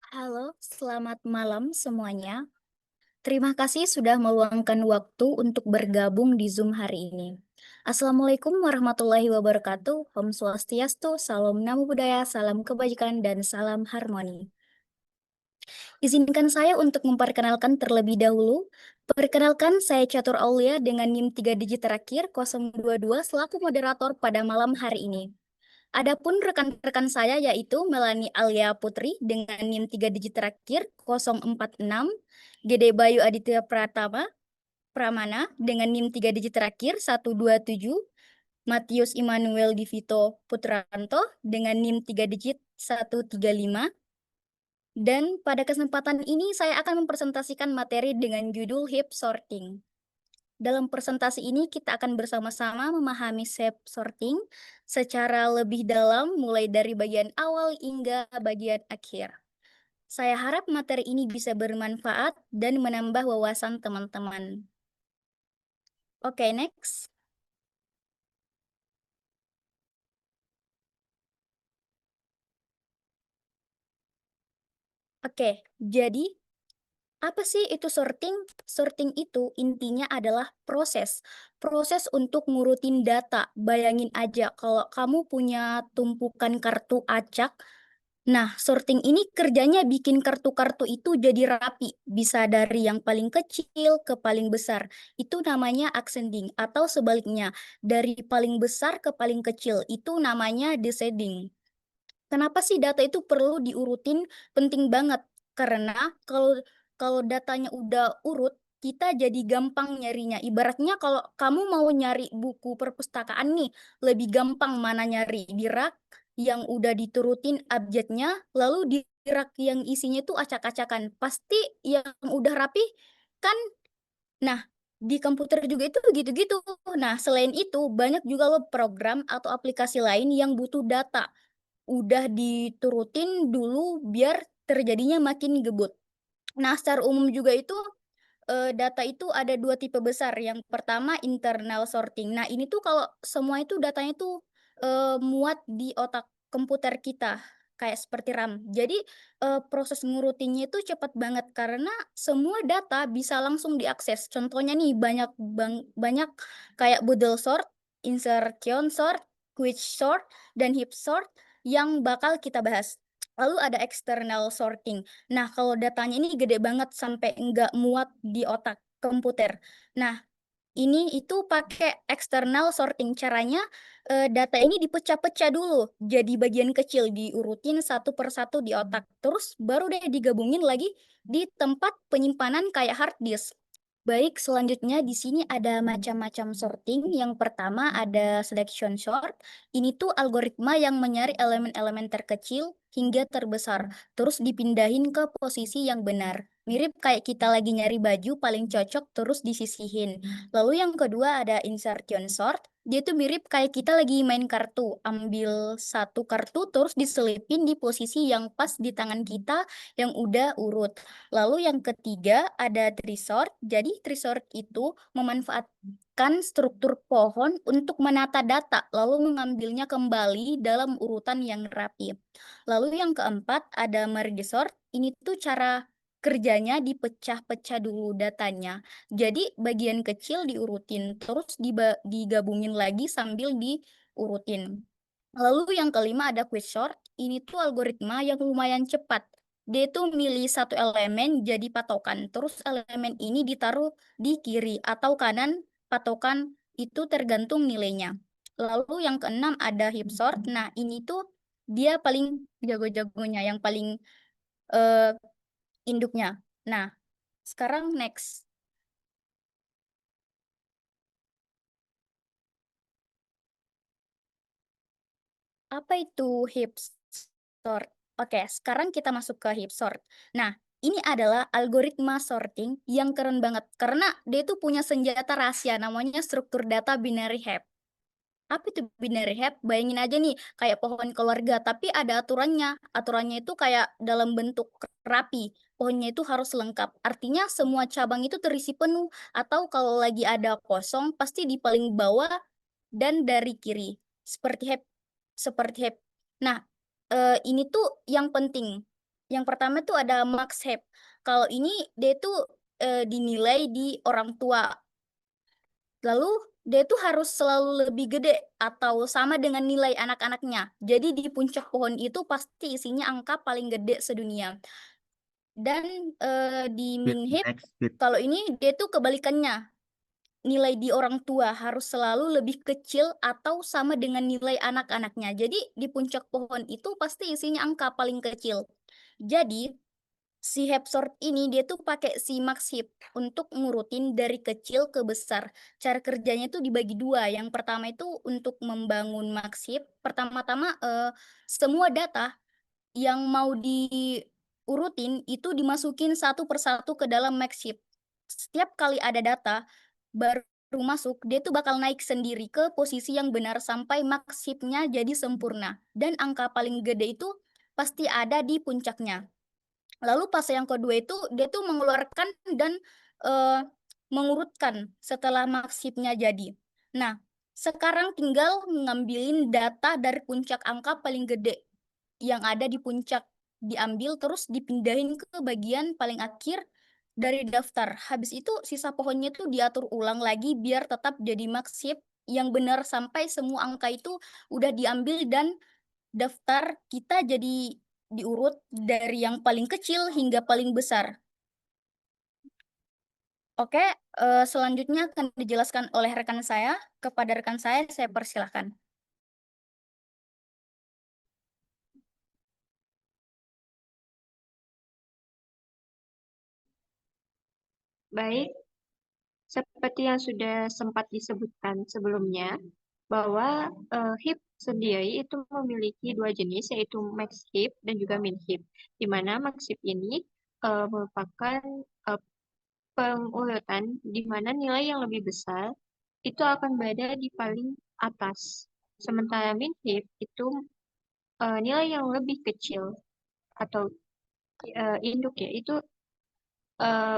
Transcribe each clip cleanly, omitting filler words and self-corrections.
Halo, selamat malam semuanya. Terima kasih sudah meluangkan waktu untuk bergabung di Zoom hari ini. Assalamualaikum warahmatullahi wabarakatuh. Om Swastiastu, Salam Namo Buddhaya, Salam Kebajikan, dan Salam Harmoni. Izinkan saya untuk memperkenalkan terlebih dahulu. Perkenalkan, saya Catur Aulia dengan NIM 3 digit terakhir 022 selaku moderator pada malam hari ini. Adapun rekan-rekan saya yaitu Melani Alia Putri dengan NIM 3 digit terakhir 046, Gede Bayu Aditya Pramana dengan NIM 3 digit terakhir 127, Matius Immanuel Divito Putranto dengan NIM 3 digit 135. Dan pada kesempatan ini saya akan mempresentasikan materi dengan judul heap sorting. Dalam presentasi ini kita akan bersama-sama memahami shape sorting secara lebih dalam mulai dari bagian awal hingga bagian akhir. Saya harap materi ini bisa bermanfaat dan menambah wawasan teman-teman. Oke, next. Oke, jadi apa sih itu sorting? Sorting itu intinya adalah proses. Proses untuk ngurutin data. Bayangin aja kalau kamu punya tumpukan kartu acak. Nah, sorting ini kerjanya bikin kartu-kartu itu jadi rapi. Bisa dari yang paling kecil ke paling besar. Itu namanya ascending atau sebaliknya. Dari paling besar ke paling kecil. Itu namanya descending. Kenapa sih data itu perlu diurutin? Penting banget. Karena kalau kalau datanya udah urut, kita jadi gampang nyarinya. Ibaratnya kalau kamu mau nyari buku perpustakaan nih, lebih gampang mana nyari di rak yang udah diturutin abjadnya, lalu di rak yang isinya itu acak-acakan. Pasti yang udah rapi kan. Nah, di komputer juga itu begitu-gitu. Nah, selain itu banyak juga loh program atau aplikasi lain yang butuh data udah diturutin dulu biar terjadinya makin gebut. Nah, secara umum juga itu data itu ada dua tipe besar. Yang pertama internal sorting. Nah, ini tuh kalau semua itu datanya tuh muat di otak komputer kita kayak seperti RAM. Jadi proses ngurutinnya itu cepat banget karena semua data bisa langsung diakses. Contohnya nih banyak kayak Boodle sort, insertion sort, quick sort, dan heap sort yang bakal kita bahas. Lalu ada external sorting. Nah, kalau datanya ini gede banget sampai nggak muat di otak komputer. Nah, ini itu pakai external sorting. Caranya data ini dipecah-pecah dulu jadi bagian kecil, diurutin satu persatu di otak. Terus baru deh digabungin lagi di tempat penyimpanan kayak hard disk. Baik, selanjutnya di sini ada macam-macam sorting. Yang pertama ada selection sort. Ini tuh algoritma yang mencari elemen-elemen terkecil hingga terbesar, terus dipindahin ke posisi yang benar. Mirip kayak kita lagi nyari baju paling cocok terus disisihin. Lalu yang kedua ada insertion sort. Dia tuh mirip kayak kita lagi main kartu. Ambil satu kartu terus diselipin di posisi yang pas di tangan kita yang udah urut. Lalu yang ketiga ada tree sort. Jadi tree sort itu memanfaatkan struktur pohon untuk menata data, lalu mengambilnya kembali dalam urutan yang rapi. Lalu yang keempat ada merge sort. Ini tuh cara kerjanya dipecah-pecah dulu datanya. Jadi bagian kecil diurutin, terus digabungin lagi sambil diurutin. Lalu yang kelima ada quick sort. Ini tuh algoritma yang lumayan cepat. Dia tuh milih satu elemen jadi patokan. Terus elemen ini ditaruh di kiri atau kanan patokan itu tergantung nilainya. Lalu yang keenam ada heap sort. Nah, ini tuh dia paling jago-jagonya, yang paling eh, induknya. Nah, sekarang next. Apa itu heap sort? Oke, sekarang kita masuk ke heap sort. Nah, ini adalah algoritma sorting yang keren banget karena dia itu punya senjata rahasia namanya struktur data binary heap. Apa itu binary heap? Bayangin aja nih, kayak pohon keluarga, tapi ada aturannya. Aturannya itu kayak dalam bentuk rapi. Pohonnya itu harus lengkap. Artinya semua cabang itu terisi penuh. Atau kalau lagi ada kosong, pasti di paling bawah dan dari kiri. Seperti heap. Seperti heap. Nah, ini tuh yang penting. Yang pertama tuh ada max heap. Kalau ini dia tuh dinilai di orang tua. Lalu dia tuh harus selalu lebih gede atau sama dengan nilai anak-anaknya. Jadi di puncak pohon itu pasti isinya angka paling gede sedunia. Dan di Speed, min heap, next speed. kalau ini dia tuh kebalikannya. Nilai di orang tua harus selalu lebih kecil atau sama dengan nilai anak-anaknya. Jadi di puncak pohon itu pasti isinya angka paling kecil. Jadi si Hepsort ini dia tuh pakai si Max Heap untuk ngurutin dari kecil ke besar. Cara kerjanya tuh dibagi dua. Yang pertama itu untuk membangun Max Heap. Pertama-tama semua data yang mau diurutin itu dimasukin satu persatu ke dalam Max Heap. Setiap kali ada data baru masuk, dia tuh bakal naik sendiri ke posisi yang benar sampai Max Heap-nya jadi sempurna. Dan angka paling gede itu pasti ada di puncaknya. Lalu pas yang kedua itu dia tuh mengeluarkan dan eh, mengurutkan setelah maksibnya jadi. Nah, sekarang tinggal ngambilin data dari puncak angka paling gede yang ada di puncak, diambil terus dipindahin ke bagian paling akhir dari daftar. Habis itu sisa pohonnya tuh diatur ulang lagi biar tetap jadi maksib yang benar sampai semua angka itu udah diambil dan daftar kita jadi diurut dari yang paling kecil hingga paling besar. Oke, selanjutnya akan dijelaskan oleh rekan saya. Kepada rekan saya persilahkan. Baik, seperti yang sudah sempat disebutkan sebelumnya, bahwa HIP sendiri itu memiliki dua jenis, yaitu max HIP dan juga min HIP. Di mana max HIP ini merupakan eh, pengurutan di mana nilai yang lebih besar itu akan berada di paling atas. Sementara min HIP itu nilai yang lebih kecil atau induk ya, itu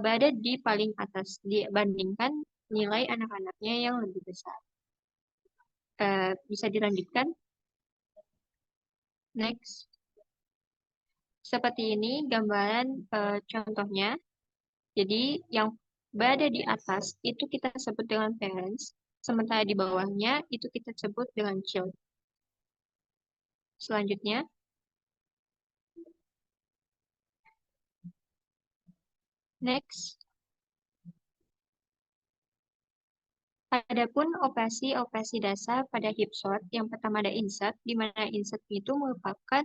berada di paling atas dibandingkan nilai anak-anaknya yang lebih besar. Bisa dilanjutkan? Next. Seperti ini gambaran contohnya. Jadi yang berada di atas itu kita sebut dengan parents, sementara di bawahnya itu kita sebut dengan child. Selanjutnya, next. Adapun operasi-operasi dasar pada heap sort, yang pertama ada insert, di mana insert itu merupakan,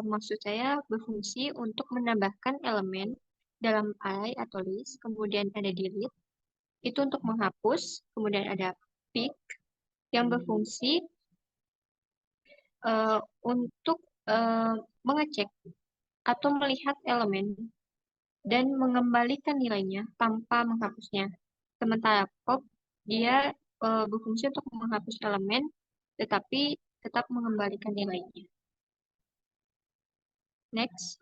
maksud saya berfungsi untuk menambahkan elemen dalam array atau list, kemudian ada delete, itu untuk menghapus, kemudian ada pick, yang berfungsi untuk mengecek atau melihat elemen dan mengembalikan nilainya tanpa menghapusnya. Sementara pop, dia berfungsi untuk menghapus elemen, tetapi tetap mengembalikan nilainya. Next.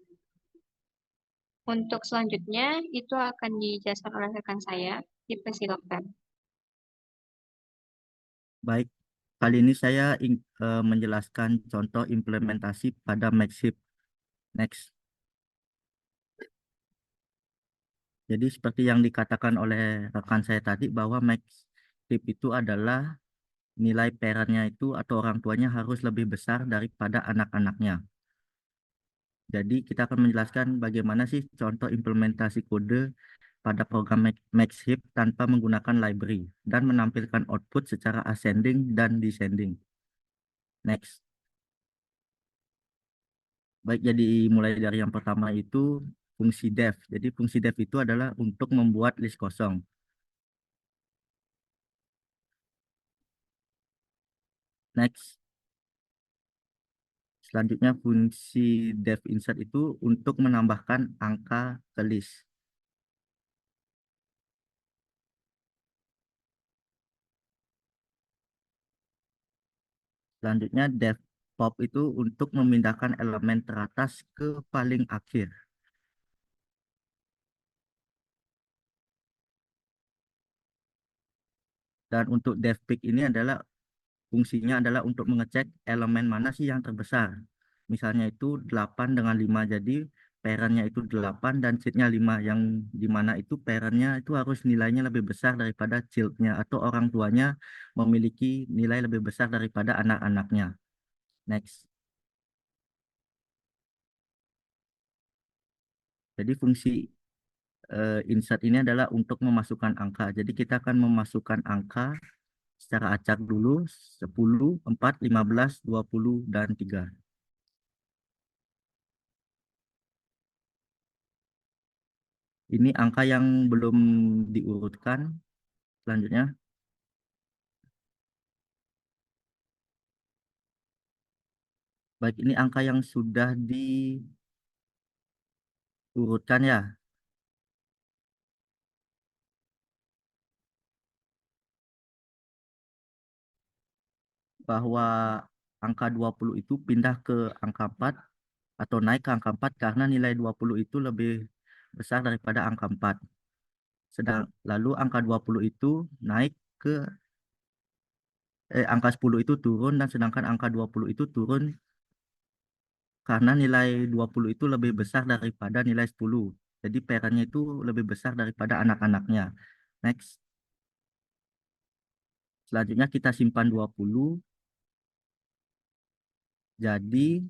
Untuk selanjutnya, itu akan dijelaskan oleh rekan saya. Dipersilakan. Baik, kali ini saya menjelaskan contoh implementasi pada Maxip. Next. Jadi seperti yang dikatakan oleh rekan saya tadi bahwa Maxip itu adalah nilai parentnya itu atau orang tuanya harus lebih besar daripada anak-anaknya. Jadi kita akan menjelaskan bagaimana sih contoh implementasi kode pada program Maxip tanpa menggunakan library dan menampilkan output secara ascending dan descending. Next. Baik, jadi mulai dari yang pertama itu fungsi def. Jadi fungsi def itu adalah untuk membuat list kosong. Next. Selanjutnya fungsi def insert itu untuk menambahkan angka ke list. Selanjutnya def pop itu untuk memindahkan elemen teratas ke paling akhir. Dan untuk def pick ini adalah fungsinya adalah untuk mengecek elemen mana sih yang terbesar. Misalnya itu 8 dengan 5. Jadi parentnya itu 8 dan childnya 5, yang dimana itu parentnya itu harus nilainya lebih besar daripada childnya atau orang tuanya memiliki nilai lebih besar daripada anak-anaknya. Next. Jadi fungsi insert ini adalah untuk memasukkan angka. Jadi kita akan memasukkan angka secara acak dulu 10, 4, 15, 20, dan 3. Ini angka yang belum diurutkan. Selanjutnya, baik, ini angka yang sudah diurutkan ya. Bahwa angka 20 itu pindah ke angka 4 atau naik ke angka 4 karena nilai 20 itu lebih besar daripada angka 4. Lalu angka 20 itu naik ke angka 10 itu turun, dan sedangkan angka 20 itu turun karena nilai 20 itu lebih besar daripada nilai 10. Jadi parentnya itu lebih besar daripada anak-anaknya. Next. Selanjutnya kita simpan 20. Jadi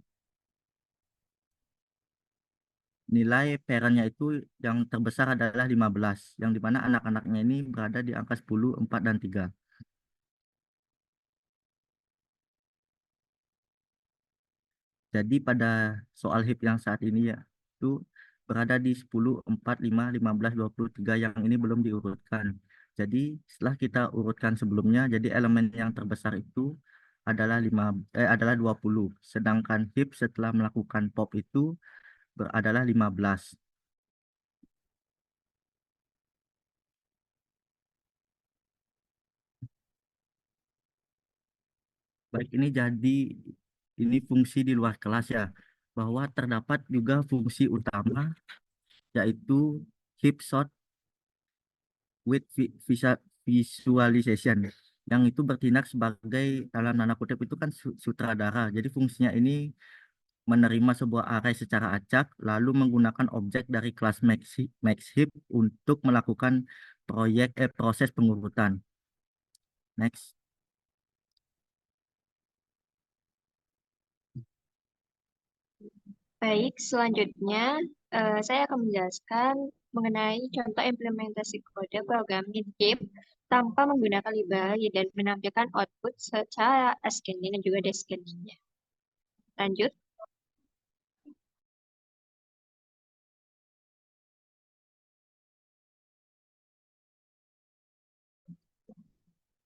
nilai parentnya itu yang terbesar adalah 15, yang dimana anak-anaknya ini berada di angka 10, 4, dan 3. Jadi pada soal HIP yang saat ini ya, itu berada di 10, 4, 5, 15, 23 yang ini belum diurutkan. Jadi setelah kita urutkan sebelumnya, jadi elemen yang terbesar itu adalah 20. Sedangkan HIP setelah melakukan pop itu adalah 15. Baik, ini fungsi di luar kelas ya, bahwa terdapat juga fungsi utama yaitu keep short with visualization, yang itu bertindak sebagai, dalam tanda kutip itu kan sutradara. Jadi fungsinya ini menerima sebuah array secara acak lalu menggunakan objek dari kelas MaxHip untuk melakukan proses pengurutan. Next. Baik, selanjutnya saya akan menjelaskan mengenai contoh implementasi kode program HIP tanpa menggunakan library dan menampilkan output secara ascending dan juga descending. Lanjut.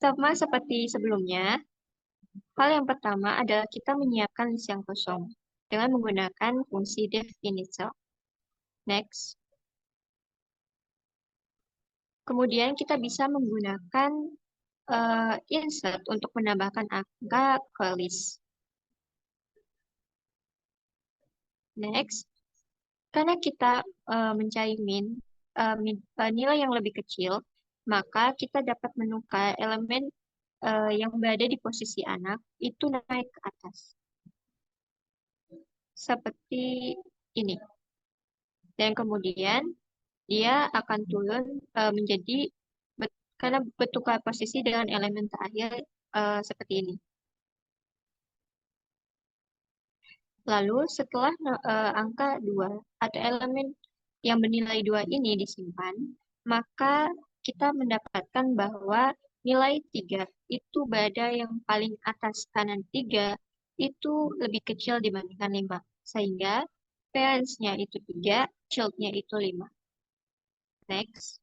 Sama seperti sebelumnya, hal yang pertama adalah kita menyiapkan list yang kosong dengan menggunakan fungsi def initial. Next. Kemudian kita bisa menggunakan insert untuk menambahkan angka ke list. Next, karena kita mencari nilai yang lebih kecil, maka kita dapat menukar elemen yang berada di posisi anak itu naik ke atas. Seperti ini. Dan kemudian dia akan turun menjadi karena bertukar posisi dengan elemen terakhir seperti ini. Lalu setelah angka 2 atau elemen yang bernilai 2 ini disimpan, maka kita mendapatkan bahwa nilai 3 itu berada yang paling atas kanan 3 itu lebih kecil dibandingkan 5. Sehingga parents-nya itu 3, child-nya itu 5. Next.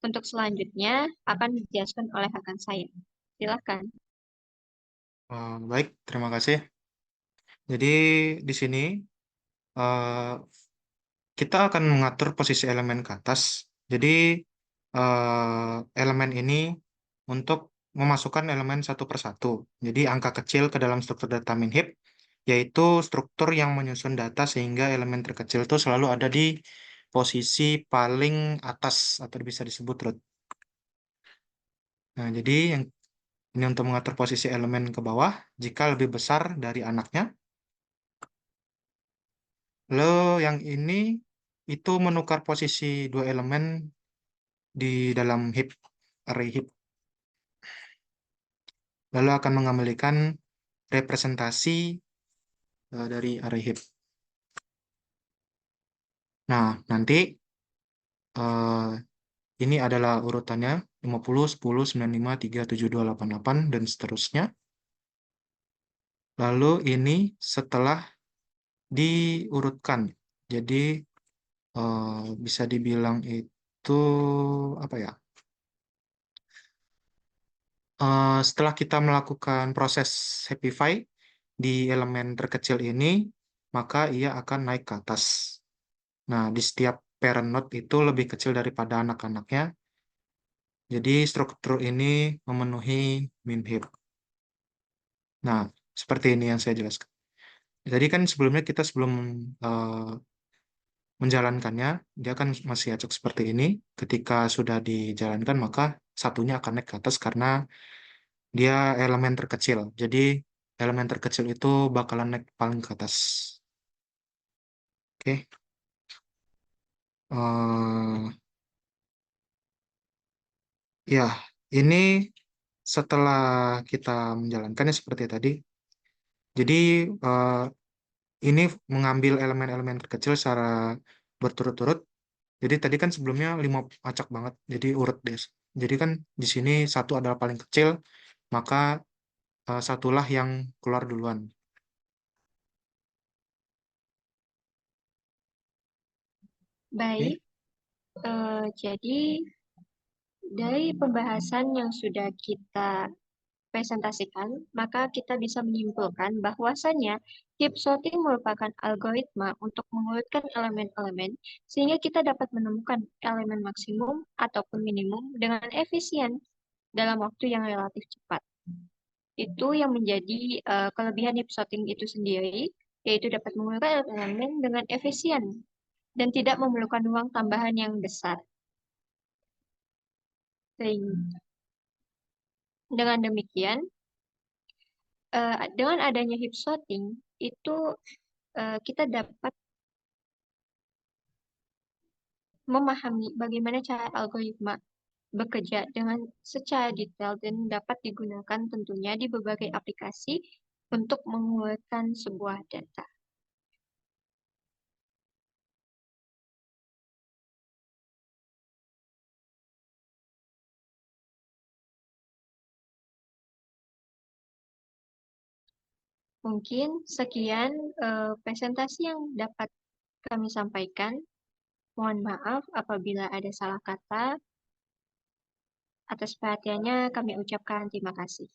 Untuk selanjutnya akan dijelaskan oleh rekan saya. Silakan. Baik, terima kasih. Jadi di sini kita akan mengatur posisi elemen ke atas. Jadi elemen ini untuk memasukkan elemen satu persatu. Jadi angka kecil ke dalam struktur data min heap, yaitu struktur yang menyusun data sehingga elemen terkecil itu selalu ada di posisi paling atas atau bisa disebut root. Nah, jadi ini untuk mengatur posisi elemen ke bawah jika lebih besar dari anaknya. Lalu yang ini itu menukar posisi dua elemen di dalam heap, array heap. Lalu akan mengembalikan representasi dari array heap. Nah, nanti ini adalah urutannya 50, 10, 95, 3, 7, 2, 8, 8, dan seterusnya. Lalu ini setelah diurutkan. Jadi bisa dibilang itu apa ya? Setelah kita melakukan proses Happify di elemen terkecil ini, maka ia akan naik ke atas. Nah, di setiap parent node itu lebih kecil daripada anak-anaknya. Jadi struktur ini memenuhi min heap. Nah, seperti ini yang saya jelaskan. Jadi kan sebelumnya kita sebelum menjalankannya, dia kan masih acak seperti ini. Ketika sudah dijalankan, maka satunya akan naik ke atas karena dia elemen terkecil. Jadi elemen terkecil itu bakalan naik paling ke atas. Oke. Ya, ini setelah kita menjalankannya seperti tadi. Jadi ini mengambil elemen-elemen terkecil secara berturut-turut. Jadi tadi kan sebelumnya 5 acak banget. Jadi urut deh. Jadi kan di sini satu adalah paling kecil, maka satulah yang keluar duluan. Baik, jadi dari pembahasan yang sudah kita presentasikan, maka kita bisa menyimpulkan bahwasannya heap sorting merupakan algoritma untuk mengurutkan elemen-elemen sehingga kita dapat menemukan elemen maksimum ataupun minimum dengan efisien dalam waktu yang relatif cepat. Itu yang menjadi kelebihan heap sorting itu sendiri, yaitu dapat mengurutkan elemen dengan efisien dan tidak memerlukan uang tambahan yang besar. Sehingga dengan demikian, dengan adanya heap sorting itu kita dapat memahami bagaimana cara algoritma bekerja dengan secara detail dan dapat digunakan tentunya di berbagai aplikasi untuk menguatkan sebuah data. Mungkin sekian presentasi yang dapat kami sampaikan. Mohon maaf apabila ada salah kata. Atas perhatiannya kami ucapkan terima kasih.